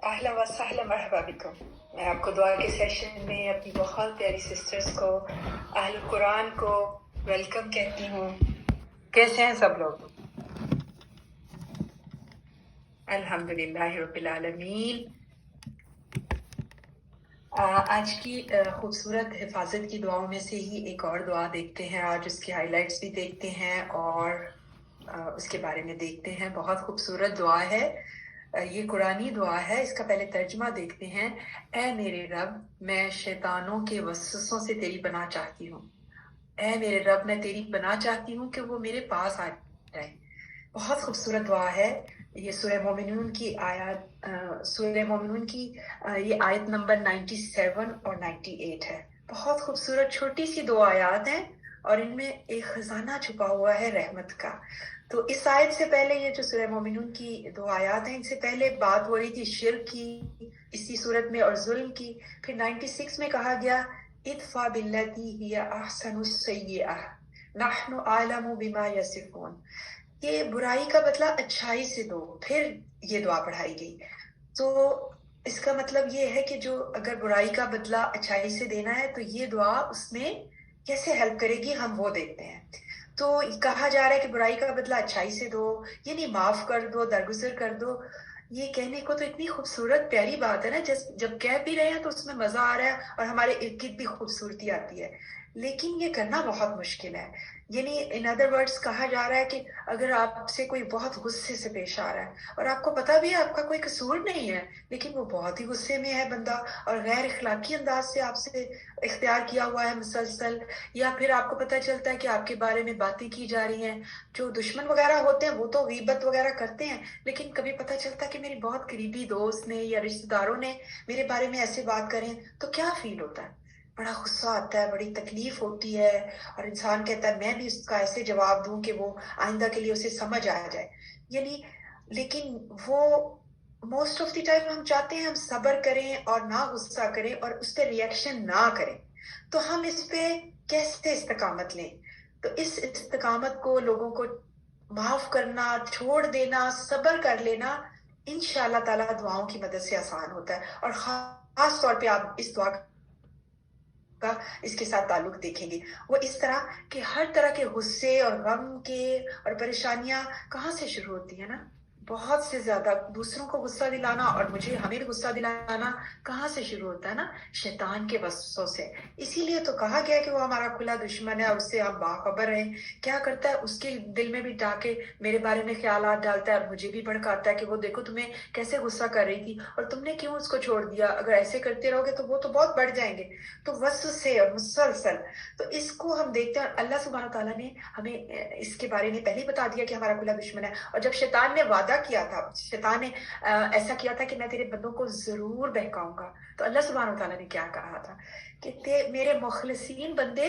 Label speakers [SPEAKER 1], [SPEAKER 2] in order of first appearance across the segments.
[SPEAKER 1] اہلا وسہلا مرحبا بکم. میں آپ کو دعا کے سیشن میں اپنی بہت پیاری سسٹرز کو، اہل قرآن کو ویلکم کہتی ہوں. کیسے ہیں سب لوگ؟ الحمدللہ رب العالمین. آج کی خوبصورت حفاظت کی دعاؤں میں سے ہی ایک اور دعا دیکھتے ہیں. آج اس کی ہائی لائٹس بھی دیکھتے ہیں اور اس کے بارے میں دیکھتے ہیں. بہت خوبصورت دعا ہے. یہ قرآنی دعا ہے. اس کا پہلے ترجمہ دیکھتے ہیں. اے میرے رب، میں شیطانوں کے وسوسوں سے تیری پناہ چاہتی ہوں. اے میرے رب، میں تیری پناہ چاہتی ہوں کہ وہ میرے پاس آ جائے. بہت خوبصورت دعا ہے. یہ سورہ مومنون کی آیات، سورہ مومنون کی یہ آیت نمبر 97 اور 98 ہے. بہت خوبصورت چھوٹی سی دو آیات ہیں اور ان میں ایک خزانہ چھپا ہوا ہے رحمت کا. تو اس آیت سے پہلے یہ جو سورہ مومنون کی دو آیات ہیں، ان سے پہلے بات ہو رہی تھی شرک کی اسی صورت میں اور ظلم کی. پھر 96 میں کہا گیا ادفع باللتی ہی احسن السیئہ نحن اعلم بما یصفون. یہ برائی کا بدلہ اچھائی سے دو. پھر یہ دعا پڑھائی گئی. تو اس کا مطلب یہ ہے کہ جو اگر برائی کا بدلہ اچھائی سے دینا ہے تو یہ دعا اس میں کیسے ہیلپ کرے گی، ہم وہ دیکھتے ہیں. تو کہا جا رہا ہے کہ برائی کا بدلہ اچھائی سے دو، یعنی معاف کر دو، درگزر کر دو. یہ کہنے کو تو اتنی خوبصورت پیاری بات ہے نا. جب کہہ بھی رہے ہیں تو اس میں مزہ آ رہا ہے اور ہمارے ارد گرد بھی خوبصورتی آتی ہے. لیکن یہ کرنا بہت مشکل ہے. یعنی ان ادر ورڈز کہا جا رہا ہے کہ اگر آپ سے کوئی بہت غصے سے پیش آ رہا ہے اور آپ کو پتا بھی ہے آپ کا کوئی قصور نہیں ہے، لیکن وہ بہت ہی غصے میں ہے بندہ اور غیر اخلاقی انداز سے آپ سے اختیار کیا ہوا ہے مسلسل، یا پھر آپ کو پتہ چلتا ہے کہ آپ کے بارے میں باتیں کی جا رہی ہیں. جو دشمن وغیرہ ہوتے ہیں وہ تو غیبت وغیرہ کرتے ہیں، لیکن کبھی پتہ چلتا ہے کہ میری بہت قریبی دوست نے یا رشتہ داروں نے میرے بارے میں ایسے بات کریں تو کیا فیل ہوتا ہے؟ بڑا غصہ آتا ہے، بڑی تکلیف ہوتی ہے اور انسان کہتا ہے میں بھی اس کا ایسے جواب دوں کہ وہ آئندہ کے لیے اسے سمجھ آ جائے. یعنی لیکن وہ موسٹ آف دی ٹائم ہم چاہتے ہیں ہم صبر کریں اور نہ غصہ کریں اور اس پہ ریئیکشن نہ کریں. تو ہم اس پہ کیسے استقامت لیں؟ تو اس استقامت کو لوگوں کو معاف کرنا، چھوڑ دینا، صبر کر لینا انشاءاللہ تعالیٰ دعاؤں کی مدد سے آسان ہوتا ہے. اور خاص طور پہ آپ اس دعا کا اس کے ساتھ تعلق دیکھیں گے. وہ اس طرح کہ ہر طرح کے غصے اور غم کے اور پریشانیاں کہاں سے شروع ہوتی ہیں نا؟ بہت سے زیادہ دوسروں کو غصہ دلانا اور ہمیں بھی غصہ دلانا کہاں سے شروع ہوتا ہے نا؟ شیطان کے وسوسوں سے. اسی لیے تو کہا گیا کہ وہ ہمارا کھلا دشمن ہے اور اس سے ہم باخبر ہیں. کیا کرتا ہے؟ اس کے دل میں بھی ڈاکے میرے بارے میں خیالات ڈالتا ہے اور مجھے بھی بھڑکاتا ہے کہ وہ دیکھو تمہیں کیسے غصہ کر رہی تھی اور تم نے کیوں اس کو چھوڑ دیا، اگر ایسے کرتے رہو گے تو وہ تو بہت بڑھ جائیں گے. تو وسوسے اور مسلسل، تو اس کو ہم دیکھتے ہیں. اللہ سبحانہ تعالیٰ نے ہمیں اس کے بارے میں پہلے بتا دیا کہ ہمارا کھلا دشمن ہے. اور جب شیطان نے وعدہ کیا تھا، شیطان نے ایسا کیا تھا کہ میں تیرے بندوں کو ضرور بہکاؤں گا، تو اللہ سبحانہ تعالیٰ نے کیا کہا تھا کہ میرے مخلصین بندے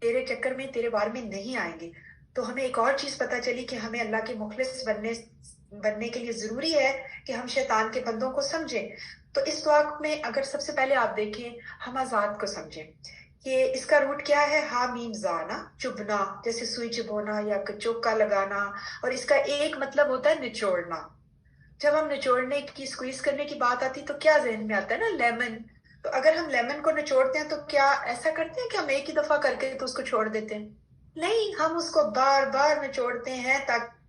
[SPEAKER 1] تیرے چکر میں تیرے بارے میں نہیں آئیں گے. تو ہمیں ایک اور چیز پتہ چلی کہ ہمیں اللہ کے مخلص بننے کے لیے ضروری ہے کہ ہم شیطان کے بندوں کو سمجھیں. تو اس دعا میں اگر سب سے پہلے آپ دیکھیں ہمازات کو سمجھیں کہ اس کا روٹ کیا ہے. ہا میم زانا، چبنا، جیسے سوئی چبونا یا چوکا لگانا. اور اس کا ایک مطلب ہوتا ہے نچوڑنا. جب ہم نچوڑنے کی، اسکویز کرنے کی بات آتی تو کیا ذہن میں آتا ہے نا؟ لیمن. تو اگر ہم لیمن کو نچوڑتے ہیں تو کیا ایسا کرتے ہیں کہ ہم ایک ہی دفعہ کر کے تو اس کو چھوڑ دیتے ہیں؟ نہیں، ہم اس کو بار بار نچوڑتے ہیں تاکہ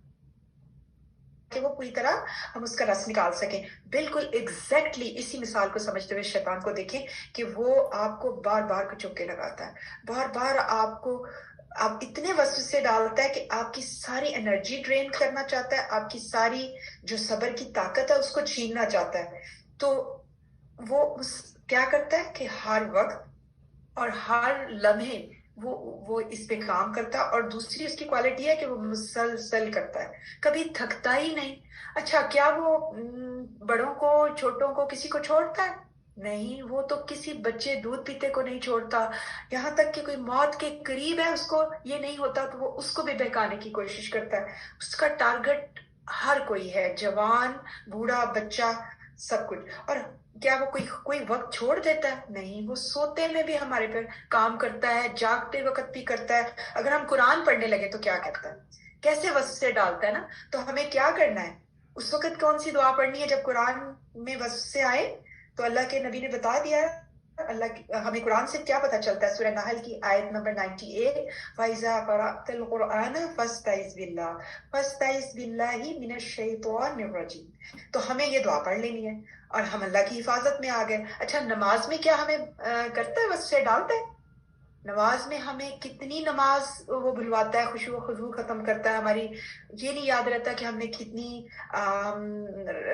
[SPEAKER 1] کہ وہ پوری طرح ہم اس کا رس نکال سکیں. بالکل ایگزیکٹلی اسی مثال کو سمجھتے ہوئے شیطان کو دیکھیں کہ وہ آپ کو بار بار کچوکے لگاتا ہے، بار بار آپ اتنے وسوسے ڈالتا ہے کہ آپ کی ساری انرجی ڈرین کرنا چاہتا ہے، آپ کی ساری جو صبر کی طاقت ہے اس کو چھیننا چاہتا ہے. تو وہ کیا کرتا ہے کہ ہر وقت اور ہر لمحے وہ اس پہ کام کرتا ہے. اور دوسری اس کی کوالٹی ہے کہ وہ مسلسل کرتا ہے، کبھی تھکتا ہی نہیں. اچھا، کیا وہ بڑوں کو، چھوٹوں کو، کسی کو چھوڑتا ہے؟ نہیں، وہ تو کسی بچے دودھ پیتے کو نہیں چھوڑتا. یہاں تک کہ کوئی موت کے قریب ہے اس کو یہ نہیں ہوتا تو وہ اس کو بھی بہکانے کی کوشش کرتا ہے. اس کا ٹارگٹ ہر کوئی ہے، جوان، بوڑھا، بچہ، سب کچھ. اور کیا وہ کوئی وقت چھوڑ دیتا ہے؟ نہیں، وہ سوتے میں بھی ہمارے پر کام کرتا ہے، جاگتے وقت بھی کرتا ہے. اگر ہم قرآن پڑھنے لگے تو کیا کرتا ہے، کیسے وسوسے ڈالتا ہے نا. تو ہمیں کیا کرنا ہے؟ اس وقت کون سی دعا پڑھنی ہے؟ جب قرآن میں وسوسے آئے تو اللہ کے نبی نے بتا دیا ہے. ہمیں قرآن سے کیا پتہ چلتا ہے؟ سورہ نحل کی آیت نمبر 98 فَإِذَا قَرَأْتَ الْقُرْآنَ فَاسْتَعِذْ بِاللَّهِ مِنَ الشَّيْطَانِ الرَّجِيمِ. تو ہمیں یہ دعا پڑھ لینی ہے اور ہم اللہ کی حفاظت میں آ گئے. اچھا نماز میں کیا ہمیں کرتا ہے؟ وسوسے ڈالتا ہے؟ نماز میں ہمیں کتنی نماز وہ بھلواتا ہے، خشوع و خضوع ختم کرتا ہے ہماری. یہ نہیں یاد رہتا کہ ہم نے کتنی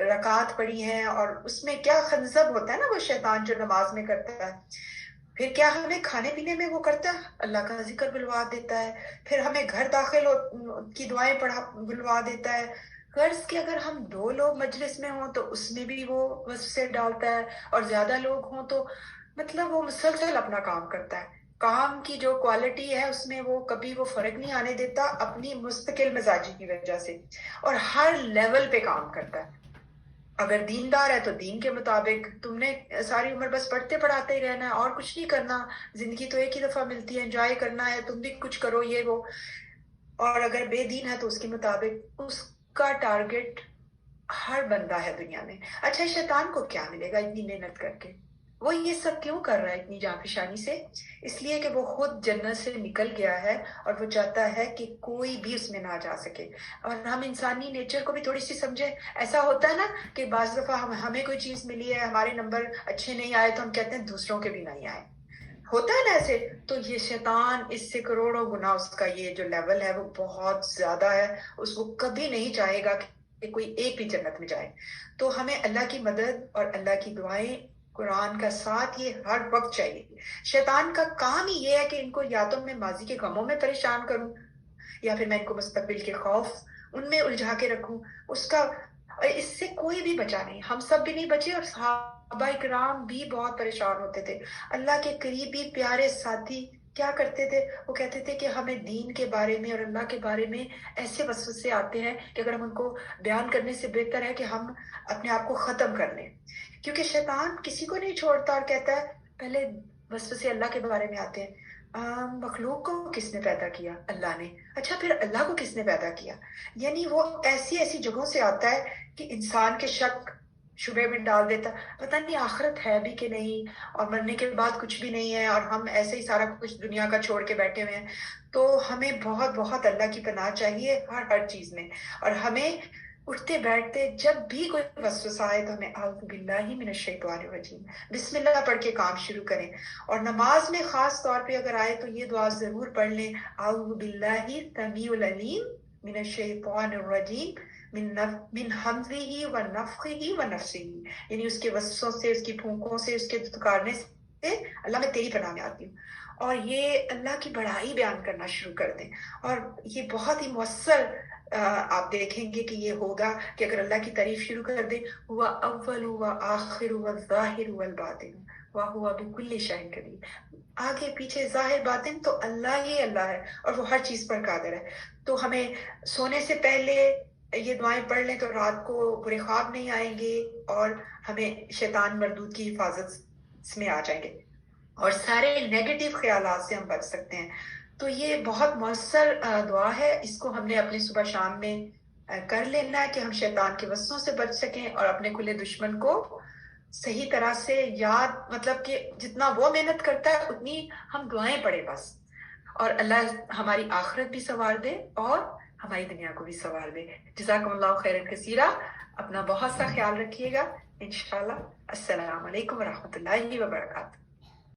[SPEAKER 1] رکعات پڑھی ہیں، اور اس میں کیا خنزب ہوتا ہے نا وہ شیطان جو نماز میں کرتا ہے. پھر کیا ہمیں کھانے پینے میں وہ کرتا ہے؟ اللہ کا ذکر بلوا دیتا ہے. پھر ہمیں گھر داخل کی دعائیں بلوا دیتا ہے. غرض کہ اگر ہم 2 لوگ مجلس میں ہوں تو اس میں بھی وہ وسوسے ڈالتا ہے، اور زیادہ لوگ ہوں تو مطلب وہ مسلسل اپنا کام کرتا ہے. کام کی جو کوالٹی ہے اس میں وہ کبھی وہ فرق نہیں آنے دیتا اپنی مستقل مزاجی کی وجہ سے، اور ہر لیول پہ کام کرتا ہے. اگر دیندار ہے تو دین کے مطابق، تم نے ساری عمر بس پڑھتے پڑھاتے ہی رہنا ہے اور کچھ نہیں کرنا، زندگی تو ایک ہی دفعہ ملتی ہے، انجوائے کرنا ہے، تم بھی کچھ کرو یہ وہ. اور اگر بے دین ہے تو اس کے مطابق اس کا ٹارگٹ ہر بندہ ہے دنیا میں. اچھا شیطان کو کیا ملے گا اتنی محنت کر کے؟ وہ یہ سب کیوں کر رہا ہے اتنی جانفشانی سے؟ اس لیے کہ وہ خود جنت سے نکل گیا ہے اور وہ چاہتا ہے کہ کوئی بھی اس میں نہ جا سکے. اور ہم انسانی نیچر کو بھی تھوڑی سی سمجھے. ایسا ہوتا ہے نا کہ بعض دفعہ ہمیں کوئی چیز ملی ہے، ہمارے نمبر اچھے نہیں آئے تو ہم کہتے ہیں دوسروں کے بھی نہیں آئے. ہوتا ہے نا ایسے. تو یہ شیطان اس سے کروڑوں گنا اس کا یہ جو لیول ہے وہ بہت زیادہ ہے. اس کو کبھی نہیں چاہے گا کہ کوئی ایک بھی جنت میں جائے. تو ہمیں اللہ کی مدد اور اللہ کی دعائیں، قرآن کا ساتھ یہ ہر وقت چاہیے. شیطان کا کام ہی یہ ہے کہ ان کو یا تو میں ماضی کے غموں میں پریشان کروں، یا پھر میں ان کو مستقبل کے خوف ان میں الجھا کے رکھوں. اس سے کوئی بھی بچا نہیں، ہم سب بھی نہیں بچے، اور صحابہ اکرام بھی بہت پریشان ہوتے تھے. اللہ کے قریبی پیارے ساتھی کیا کرتے تھے؟ وہ کہتے تھے کہ ہمیں دین کے بارے میں اور اللہ کے بارے میں ایسے وسوسے آتے ہیں کہ اگر ہم ان کو بیان کرنے سے بہتر ہے کہ ہم اپنے آپ کو ختم کر لیں. کیونکہ شیطان کسی کو نہیں چھوڑتا اور کہتا ہے پہلے وسوسے اللہ کے بارے میں آتے ہیں. مخلوق کو کس نے پیدا کیا؟ اللہ نے. اچھا پھر اللہ کو کس نے پیدا کیا؟ یعنی وہ ایسی ایسی جگہوں سے آتا ہے کہ انسان کے شک شبے میں ڈال دیتا، پتہ نہیں آخرت ہے بھی کہ نہیں، اور مرنے کے بعد کچھ بھی نہیں ہے، اور ہم ایسے ہی سارا کچھ دنیا کا چھوڑ کے بیٹھے ہوئے ہیں. تو ہمیں بہت بہت اللہ کی پناہ چاہیے ہر چیز میں. اور ہمیں اٹھتے بیٹھتے جب بھی کوئی وسوسہ آئے تو ہمیں اعوذ باللہ من الشیطان الرجیم بسم اللہ پڑھ کے کام شروع کریں. اور نماز میں خاص طور پہ اگر آئے تو یہ دعا ضرور پڑھ لیں، اعوذ باللہ السمیع العلیم من الشیطان الرجیم من حمزہ ونفخہ ونفثہ. یعنی اس کے وسوسوں سے، اس کی پھونکوں سے، اس کے دھتکارنے سے اللہ میں تیری پناہ میں آتی ہوں. اور یہ اللہ کی بڑائی بیان کرنا شروع کر دیں. اور یہ بہت ہی مؤثر آپ دیکھیں گے کہ یہ ہوگا کہ اگر اللہ کی تعریف شروع کر دیں، ہوا اول ہوا آخر ہوا ظاہر ہوا الباطن وہو بکل شیء قدیر. آگے پیچھے ظاہر باطن تو اللہ ہی اللہ ہے، اور وہ ہر چیز پر قادر ہے. تو ہمیں سونے سے پہلے یہ دعائیں پڑھ لیں تو رات کو برے خواب نہیں آئیں گے، اور ہمیں شیطان مردود کی حفاظت میں آ جائیں گے، اور سارے نیگیٹو خیالات سے ہم بچ سکتے ہیں. تو یہ بہت مؤثر دعا ہے. اس کو ہم نے اپنے صبح شام میں کر لینا ہے کہ ہم شیطان کے وسوسوں سے بچ سکیں، اور اپنے کھلے دشمن کو صحیح طرح سے یاد، مطلب کہ جتنا وہ محنت کرتا ہے اتنی ہم دعائیں پڑھیں بس. اور اللہ ہماری آخرت بھی سنوار دے اور ہماری دنیا کو بھی سنوار دے. جزاکم اللہ خیرا کثیرا. اپنا بہت سا خیال رکھیے گا انشاءاللہ. السلام علیکم ورحمۃ اللہ وبرکاتہ.